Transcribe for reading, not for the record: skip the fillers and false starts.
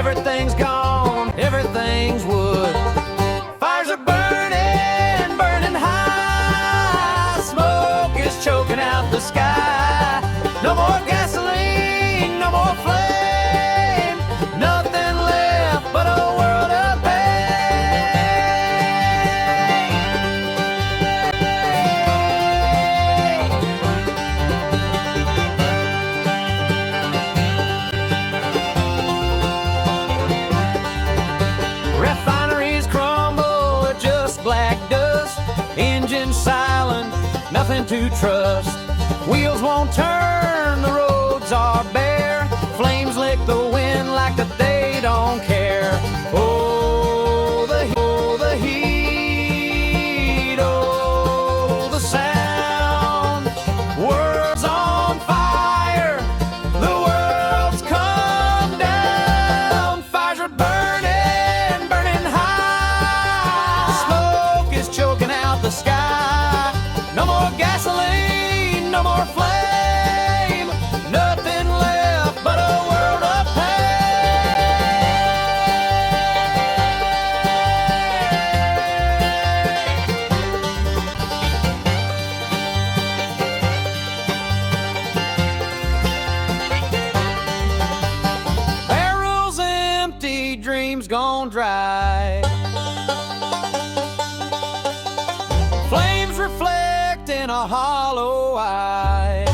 Everything's gone, everything's wood. Fires are burning, burning high. Smoke is choking out the sky. No more gasoline, no more flame. Nothing left but a world of refineries crumble, they're just black dust. Engines silent, nothing to trust. Wheels won't turn, the roads are bare. Flames lick the wind like that they don't care. Oh, the heat, oh, the sound. World's on fire, the world's come down. Fires are burning, burning high. Smoke is choking out the sky. No more gasoline, no more flame. Nothing left but a world of pain. Barrels empty, dreams gone dry. Flames reflect in a hollow eye.